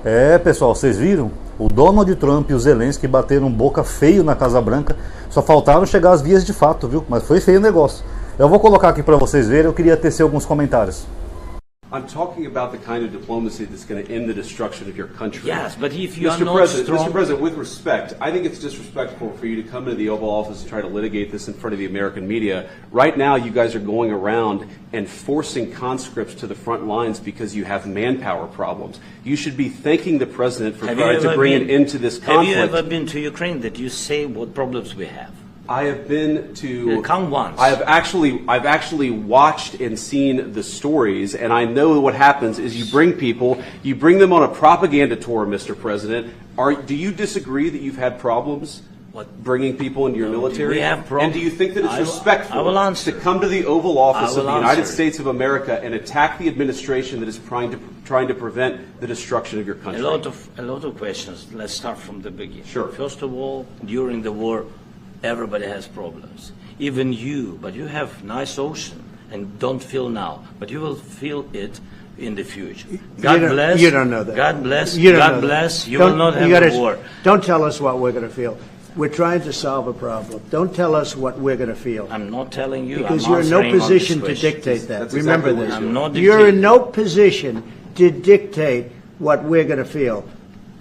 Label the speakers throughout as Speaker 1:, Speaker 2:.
Speaker 1: É, pessoal, vocês viram? O Donald Trump e o Zelensky bateram boca feio na Casa Branca. Só faltaram chegar às vias de fato, viu? Mas foi feio o negócio. Eu vou colocar aqui para vocês verem. Eu queria tecer alguns comentários.
Speaker 2: I'm talking about the kind of diplomacy that's going to end the destruction of your country.
Speaker 3: Yes, but if you are
Speaker 2: Mr.
Speaker 3: not
Speaker 2: President,
Speaker 3: strong...
Speaker 2: Mr. President, with respect, I think it's disrespectful for you to come into the Oval Office and try to litigate this in front of the American media. Right now, you guys are going around and forcing conscripts to the front lines because you have manpower problems. You should be thanking the President for trying to bring an end to this conflict.
Speaker 3: Have you ever been to Ukraine that you say what problems we have?
Speaker 2: I have been to.
Speaker 3: Come once.
Speaker 2: I've actually watched and seen the stories, and I know what happens is you bring them on a propaganda tour, Mr. President. Do you disagree that you've had problems bringing people into your military?
Speaker 3: We have problems.
Speaker 2: And do you think that it's respectful to come to the Oval Office of the United States of America and attack the administration that is trying to prevent the destruction of your country?
Speaker 3: A lot of questions. Let's start from the beginning.
Speaker 2: Sure.
Speaker 3: First of all, during the war, everybody has problems, even you, but you have nice ocean and don't feel now, but you will feel it in the future. God bless.
Speaker 4: You don't know that.
Speaker 3: God bless.
Speaker 4: You don't
Speaker 3: God
Speaker 4: know
Speaker 3: bless.
Speaker 4: That.
Speaker 3: You will not have a war.
Speaker 4: Don't tell us what we're going to feel. We're trying to solve a problem. Don't tell us what we're going to feel.
Speaker 3: I'm not telling you.
Speaker 4: Because
Speaker 3: I'm
Speaker 4: you're in no
Speaker 3: answering on
Speaker 4: position
Speaker 3: this
Speaker 4: to
Speaker 3: question.
Speaker 4: dictate that.
Speaker 2: That's
Speaker 4: Remember
Speaker 2: exactly
Speaker 4: this.
Speaker 2: what
Speaker 3: I'm not
Speaker 4: You're in
Speaker 3: dictating.
Speaker 4: no position to dictate what we're going to feel.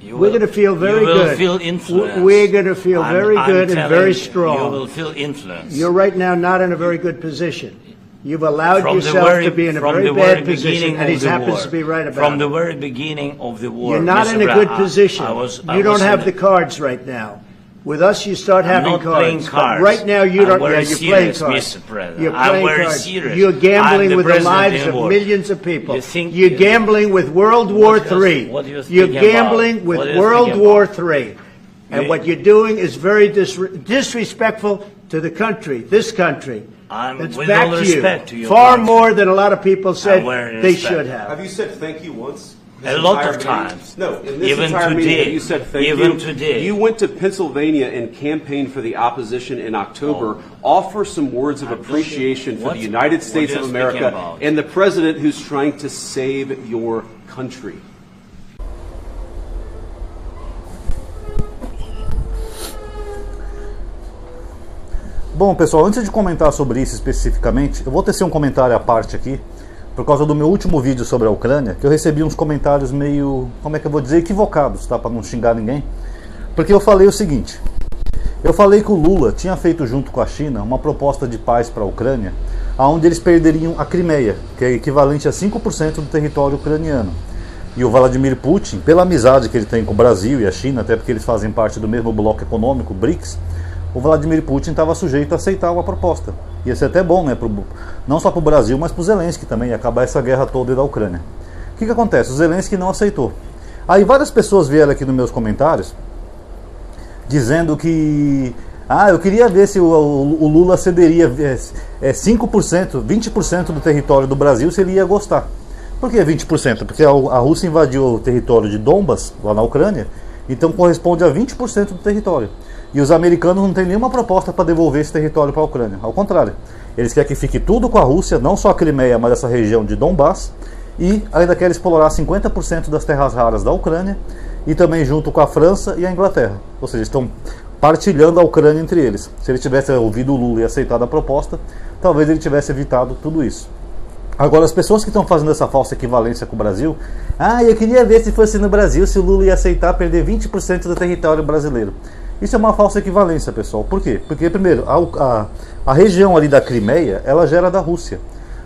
Speaker 4: We're going to feel very
Speaker 3: you will
Speaker 4: good.
Speaker 3: Feel influence.
Speaker 4: We're going to feel very good and very strong.
Speaker 3: You will feel influence.
Speaker 4: You're right now not in a very good position. You've allowed
Speaker 3: From
Speaker 4: yourself to be in a very bad position, and he happens to be right about it.
Speaker 3: From the very beginning of the war.
Speaker 4: You're not
Speaker 3: Mr.
Speaker 4: in a
Speaker 3: Brown,
Speaker 4: good position.
Speaker 3: I
Speaker 4: You don't
Speaker 3: was
Speaker 4: have
Speaker 3: in
Speaker 4: the cards right now. With us, you start having
Speaker 3: not
Speaker 4: cards.
Speaker 3: playing cards.
Speaker 4: But right now, you don't.
Speaker 3: I'm very
Speaker 4: You're playing
Speaker 3: serious,
Speaker 4: cards.
Speaker 3: Mr. President.
Speaker 4: You're
Speaker 3: I'm
Speaker 4: playing
Speaker 3: very
Speaker 4: cards.
Speaker 3: serious.
Speaker 4: You're
Speaker 3: I'm
Speaker 4: gambling
Speaker 3: the
Speaker 4: with the
Speaker 3: president
Speaker 4: lives
Speaker 3: in
Speaker 4: of
Speaker 3: war.
Speaker 4: millions of people.
Speaker 3: You think
Speaker 4: You're
Speaker 3: you-
Speaker 4: gambling with World War III.
Speaker 3: What do you think
Speaker 4: You're
Speaker 3: about?
Speaker 4: gambling with
Speaker 3: What do you
Speaker 4: World
Speaker 3: think
Speaker 4: War
Speaker 3: about?
Speaker 4: III. And
Speaker 3: You-
Speaker 4: what you're doing is very disrespectful to the country, this country. That's
Speaker 3: with
Speaker 4: back
Speaker 3: all
Speaker 4: to
Speaker 3: respect to
Speaker 4: you.
Speaker 3: your
Speaker 4: Far
Speaker 3: country.
Speaker 4: more than a lot of people said
Speaker 3: I'm wearing
Speaker 4: they
Speaker 3: respect.
Speaker 4: should have.
Speaker 2: Have you said thank you once?
Speaker 3: A lot of times.
Speaker 2: No, in this
Speaker 3: Even
Speaker 2: entire
Speaker 3: today.
Speaker 2: meeting, have you said thank
Speaker 3: Even
Speaker 2: you?
Speaker 3: today.
Speaker 2: You went to Pennsylvania and campaigned for the opposition in October. Offer some words of appreciation for
Speaker 3: What-
Speaker 2: the United
Speaker 3: what
Speaker 2: States
Speaker 3: you're
Speaker 2: of
Speaker 3: speaking
Speaker 2: America
Speaker 3: about?
Speaker 2: and the president who's trying to save your country.
Speaker 1: Bom, pessoal, antes de comentar sobre isso especificamente, eu vou tecer um comentário à parte aqui, por causa do meu último vídeo sobre a Ucrânia, que eu recebi uns comentários meio, como é que eu vou dizer, equivocados, tá? Para não xingar ninguém. Porque eu falei o seguinte: eu falei que o Lula tinha feito junto com a China uma proposta de paz para a Ucrânia, onde eles perderiam a Crimeia, que é equivalente a 5% do território ucraniano. E o Vladimir Putin, pela amizade que ele tem com o Brasil e a China, até porque eles fazem parte do mesmo bloco econômico, BRICS, o Vladimir Putin estava sujeito a aceitar uma proposta. Ia ser até bom, né, não só para o Brasil, mas para o Zelensky também, ia acabar essa guerra toda da Ucrânia. O que acontece? O Zelensky não aceitou. Aí várias pessoas vieram aqui nos meus comentários, dizendo que eu queria ver se o Lula cederia 5%, 20% do território do Brasil, se ele ia gostar. Por que 20%? Porque a Rússia invadiu o território de Donbas, lá na Ucrânia, então corresponde a 20% do território. E os americanos não têm nenhuma proposta para devolver esse território para a Ucrânia. Ao contrário, eles querem que fique tudo com a Rússia, não só a Crimeia, mas essa região de Donbas, e ainda querem explorar 50% das terras raras da Ucrânia, e também junto com a França e a Inglaterra. Ou seja, estão partilhando a Ucrânia entre eles. Se ele tivesse ouvido o Lula e aceitado a proposta, talvez ele tivesse evitado tudo isso. Agora, as pessoas que estão fazendo essa falsa equivalência com o Brasil, eu queria ver se fosse no Brasil, se o Lula ia aceitar perder 20% do território brasileiro. Isso é uma falsa equivalência, pessoal. Por quê? Porque, primeiro, a região ali da Crimeia, ela já era da Rússia.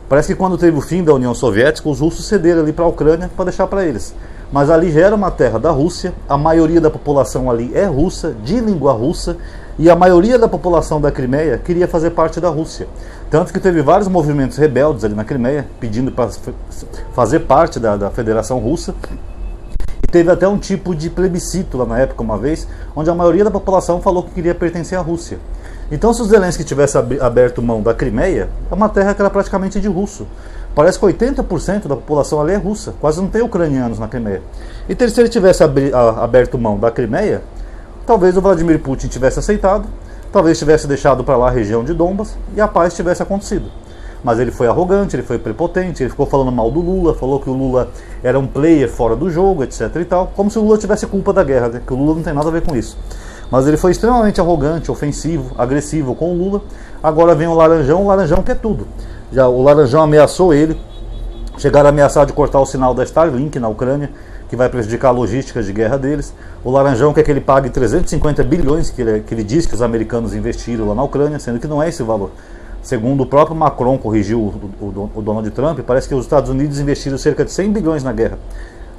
Speaker 1: Parece que quando teve o fim da União Soviética, os russos cederam ali para a Ucrânia para deixar para eles. Mas ali já era uma terra da Rússia, a maioria da população ali é russa, de língua russa, e a maioria da população da Crimeia queria fazer parte da Rússia. Tanto que teve vários movimentos rebeldes ali na Crimeia, pedindo para fazer parte da Federação Russa. E teve até um tipo de plebiscito lá na época, uma vez, onde a maioria da população falou que queria pertencer à Rússia. Então, se o Zelensky tivesse aberto mão da Crimeia, é uma terra que era praticamente de russo. Parece que 80% da população ali é russa, quase não tem ucranianos na Crimeia. E se ele tivesse aberto mão da Crimeia, talvez o Vladimir Putin tivesse aceitado, talvez tivesse deixado para lá a região de Donbas e a paz tivesse acontecido. mas ele foi arrogante, ele foi prepotente, ele ficou falando mal do Lula, falou que o Lula era um player fora do jogo, etc e tal, como se o Lula tivesse culpa da guerra, né? Que o Lula não tem nada a ver com isso. Mas ele foi extremamente arrogante, ofensivo, agressivo com o Lula. Agora vem o Laranjão quer tudo. Já o Laranjão ameaçou ele, chegaram a ameaçar de cortar o sinal da Starlink na Ucrânia, que vai prejudicar a logística de guerra deles. O Laranjão quer que ele pague 350 bilhões que ele diz que os americanos investiram lá na Ucrânia, sendo que não é esse o valor. Segundo o próprio Macron corrigiu o Donald Trump, parece que os Estados Unidos investiram cerca de 100 bilhões na guerra.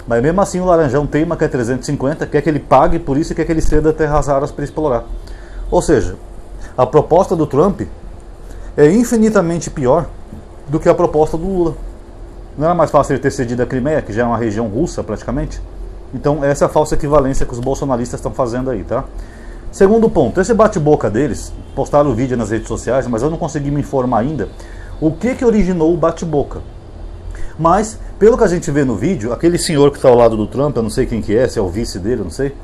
Speaker 1: Mas mesmo assim o Laranjão teima que é 350, quer que ele pague por isso e quer que ele ceda terras raras para explorar. Ou seja, a proposta do Trump é infinitamente pior do que a proposta do Lula. Não era mais fácil ele ter cedido a Crimeia, que já é uma região russa praticamente? Então essa é a falsa equivalência que os bolsonaristas estão fazendo aí, tá? Segundo ponto, esse bate-boca deles, postaram o vídeo nas redes sociais, mas eu não consegui me informar ainda o que originou o bate-boca. Mas, pelo que a gente vê no vídeo, aquele senhor que está ao lado do Trump, eu não sei quem que é, se é o vice dele, eu não sei,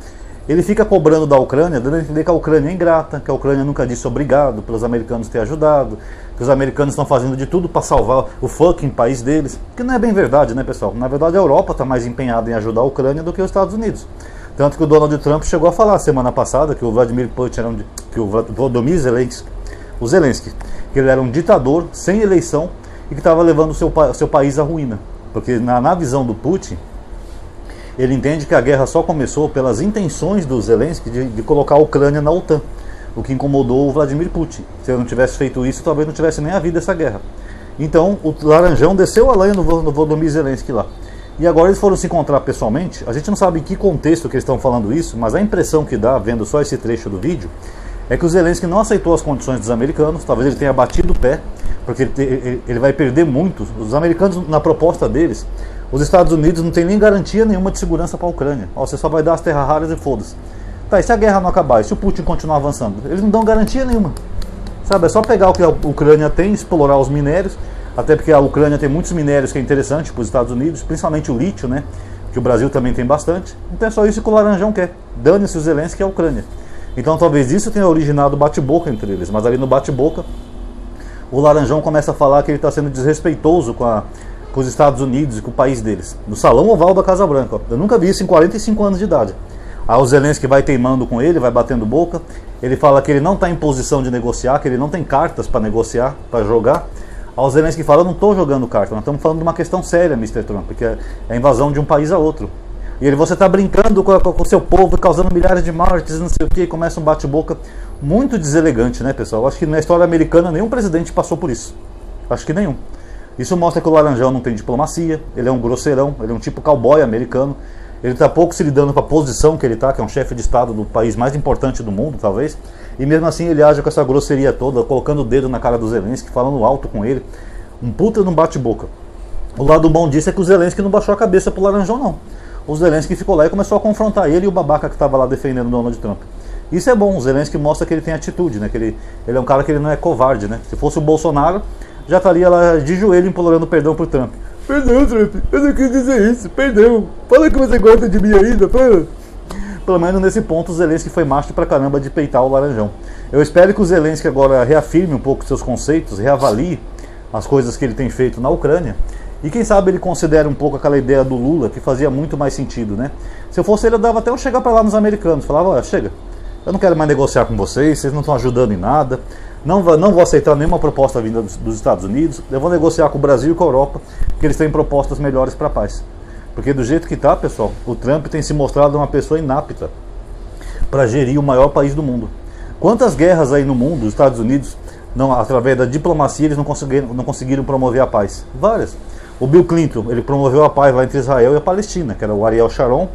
Speaker 1: ele fica cobrando da Ucrânia, dando a entender que a Ucrânia é ingrata, que a Ucrânia nunca disse obrigado pelos americanos terem ajudado, que os americanos estão fazendo de tudo para salvar o fucking país deles, que não é bem verdade, né, pessoal? Na verdade a Europa está mais empenhada em ajudar a Ucrânia do que os Estados Unidos. Tanto que o Donald Trump chegou a falar semana passada que o Vladimir Putin era que o Volodymyr Zelensky, que ele era um ditador sem eleição e que estava levando o seu país à ruína. Porque na visão do Putin, ele entende que a guerra só começou pelas intenções do Zelensky de colocar a Ucrânia na OTAN, o que incomodou o Vladimir Putin. Se ele não tivesse feito isso, talvez não tivesse nem havido essa guerra. Então o Laranjão desceu a lenha no Volodymyr Zelensky lá. E agora eles foram se encontrar pessoalmente. A gente não sabe em que contexto que eles estão falando isso, mas a impressão que dá, vendo só esse trecho do vídeo, é que o Zelensky não aceitou as condições dos americanos. Talvez ele tenha batido o pé, porque ele vai perder muito. Os americanos, na proposta deles, os Estados Unidos não tem nem garantia nenhuma de segurança para a Ucrânia. Você só vai dar as terras raras e foda-se. Tá, e se a guerra não acabar? E se o Putin continuar avançando? Eles não dão garantia nenhuma. Sabe, é só pegar o que a Ucrânia tem, explorar os minérios, até porque a Ucrânia tem muitos minérios que é interessante para os Estados Unidos, principalmente o lítio, né? Que o Brasil também tem bastante. Então é só isso que o Laranjão quer. Dane-se o Zelensky e a Ucrânia. Então talvez isso tenha originado bate-boca entre eles, mas ali no bate-boca o Laranjão começa a falar que ele está sendo desrespeitoso com os Estados Unidos e com o país deles. No Salão Oval da Casa Branca. Eu nunca vi isso em 45 anos de idade. Aí o Zelensky vai teimando com ele, vai batendo boca. Ele fala que ele não está em posição de negociar, que ele não tem cartas para negociar, para jogar. Aí o Zelensky fala, eu não estou jogando carta, nós estamos falando de uma questão séria, Mr. Trump, que é a invasão de um país a outro. E ele, você está brincando com o seu povo, causando milhares de mortes, não sei o que, e começa um bate-boca muito deselegante, né, pessoal? Eu acho que na história americana nenhum presidente passou por isso. Acho que nenhum. Isso mostra que o Laranjão não tem diplomacia, ele é um grosseirão, ele é um tipo cowboy americano. Ele está pouco se lidando com a posição que ele está, que é um chefe de Estado do país mais importante do mundo, talvez. E mesmo assim ele age com essa grosseria toda, colocando o dedo na cara do Zelensky, falando alto com ele. Um puta num bate-boca. O lado bom disso é que o Zelensky não baixou a cabeça pro Laranjão, não. O Zelensky ficou lá e começou a confrontar ele e o babaca que estava lá defendendo o Donald Trump. Isso é bom, o Zelensky mostra que ele tem atitude, né? Que ele é um cara que ele não é covarde, né? Se fosse o Bolsonaro, já estaria lá de joelho implorando perdão pro Trump. Perdão, Trump, eu não quis dizer isso, perdão. Fala que você gosta de mim ainda, fala. Pelo menos nesse ponto o Zelensky foi macho pra caramba de peitar o Laranjão. Eu espero que o Zelensky agora reafirme um pouco seus conceitos, reavalie as coisas que ele tem feito na Ucrânia. E quem sabe ele considere um pouco aquela ideia do Lula, que fazia muito mais sentido, né? Se eu fosse ele, eu dava até eu chegar pra lá nos americanos. Falava, olha, chega, eu não quero mais negociar com vocês não estão ajudando em nada. Não vou aceitar nenhuma proposta vinda dos Estados Unidos. Eu vou negociar com o Brasil e com a Europa, porque eles têm propostas melhores para a paz. Porque do jeito que está, pessoal, o Trump tem se mostrado uma pessoa inapta para gerir o maior país do mundo. Quantas guerras aí no mundo, os Estados Unidos, através da diplomacia, eles não conseguiram promover a paz? Várias. O Bill Clinton, ele promoveu a paz lá entre Israel e a Palestina, que era o Ariel Sharon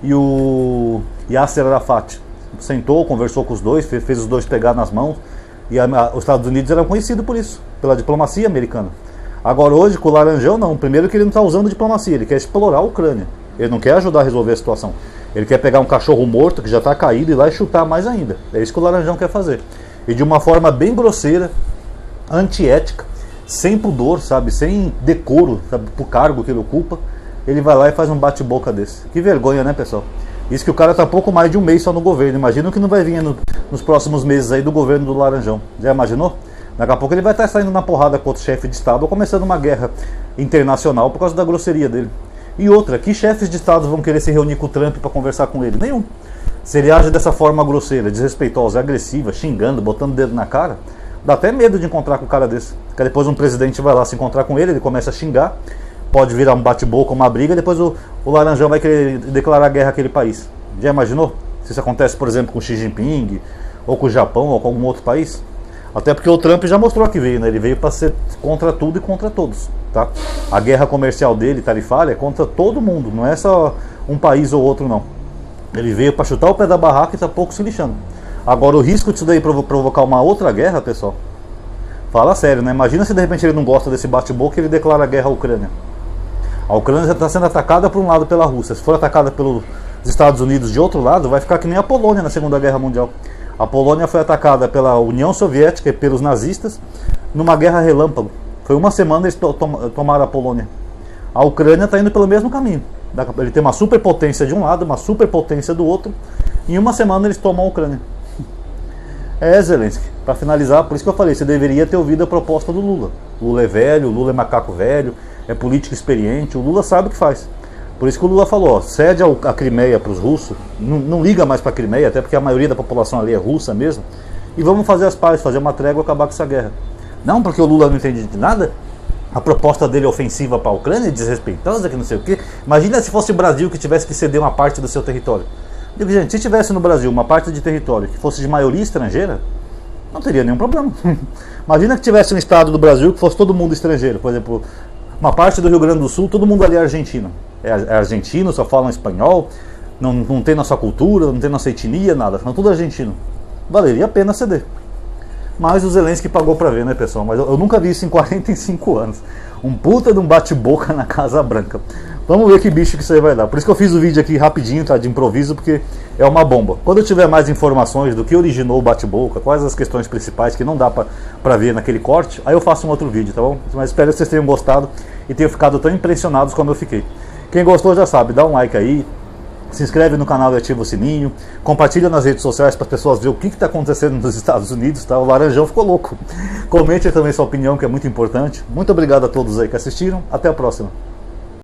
Speaker 1: e o Yasser Arafat. Sentou, conversou com os dois, fez os dois pegar nas mãos. E os Estados Unidos eram conhecidos por isso, pela diplomacia americana. Agora hoje, com o Laranjão, não. Primeiro que ele não está usando diplomacia, ele quer explorar a Ucrânia. Ele não quer ajudar a resolver a situação. Ele quer pegar um cachorro morto, que já está caído, e ir lá e chutar mais ainda. É isso que o Laranjão quer fazer. E de uma forma bem grosseira, antiética, sem pudor, sabe, sem decoro, sabe, pro cargo que ele ocupa, ele vai lá e faz um bate-boca desse. Que vergonha, né, pessoal? Isso que o cara está pouco mais de um mês só no governo. Imagina o que não vai vir nos próximos meses aí do governo do Laranjão. Já imaginou? Daqui a pouco ele vai estar saindo na porrada com outro chefe de Estado ou começando uma guerra internacional por causa da grosseria dele. E outra, que chefes de Estado vão querer se reunir com o Trump para conversar com ele? Nenhum. Se ele age dessa forma grosseira, desrespeitosa, agressiva, xingando, botando o dedo na cara, dá até medo de encontrar com um cara desse. Porque depois um presidente vai lá se encontrar com ele começa a xingar, pode virar um bate-boca, uma briga, e depois o Laranjão vai querer declarar guerra àquele país. Já imaginou? Se isso acontece, por exemplo, com Xi Jinping, ou com o Japão, ou com algum outro país? Até porque o Trump já mostrou que veio, né? Ele veio para ser contra tudo e contra todos, tá? A guerra comercial dele, tarifária, é contra todo mundo, não é só um país ou outro, não. Ele veio para chutar o pé da barraca e está pouco se lixando. Agora, o risco disso daí provocar uma outra guerra, pessoal, fala sério, né? Imagina se de repente ele não gosta desse bate-boca e ele declara guerra à Ucrânia. A Ucrânia já está sendo atacada por um lado pela Rússia. Se for atacada pelos Estados Unidos de outro lado, vai ficar que nem a Polônia na Segunda Guerra Mundial. A Polônia foi atacada pela União Soviética e pelos nazistas numa guerra relâmpago. Foi uma semana eles tomaram a Polônia. A Ucrânia está indo pelo mesmo caminho. Ele tem uma superpotência de um lado, uma superpotência do outro. Em uma semana eles tomam a Ucrânia. Zelensky, para finalizar, por isso que eu falei, você deveria ter ouvido a proposta do Lula. Lula é velho, Lula é macaco velho, é político experiente, o Lula sabe o que faz. Por isso que o Lula falou, cede a Crimeia para os russos, não liga mais para a Crimeia, até porque a maioria da população ali é russa mesmo, e vamos fazer as pazes, fazer uma trégua e acabar com essa guerra. Não, porque o Lula não entende de nada, a proposta dele é ofensiva para a Ucrânia, desrespeitosa, que não sei o quê. Imagina se fosse o Brasil que tivesse que ceder uma parte do seu território. Digo, gente, se tivesse no Brasil uma parte de território que fosse de maioria estrangeira, não teria nenhum problema. Imagina que tivesse um estado do Brasil que fosse todo mundo estrangeiro, por exemplo, uma parte do Rio Grande do Sul, todo mundo ali é argentino. É argentino, só falam espanhol, não tem nossa cultura, não tem nossa etnia, nada, são tudo argentino. Valeria a pena ceder. Mas o Zelensky pagou pra ver, né, pessoal? Mas eu nunca vi isso em 45 anos. Um puta de um bate-boca na Casa Branca. Vamos ver que bicho que isso aí vai dar. Por isso que eu fiz o vídeo aqui rapidinho, tá, de improviso, porque é uma bomba. Quando eu tiver mais informações do que originou o bate-boca, quais as questões principais que não dá pra ver naquele corte, aí eu faço um outro vídeo, tá bom? Mas espero que vocês tenham gostado e tenham ficado tão impressionados como eu fiquei. Quem gostou já sabe, dá um like aí, se inscreve no canal e ativa o sininho, compartilha nas redes sociais para as pessoas verem o que está acontecendo nos Estados Unidos, tá? O Laranjão ficou louco. Comente também sua opinião, que é muito importante. Muito obrigado a todos aí que assistiram, até a próxima.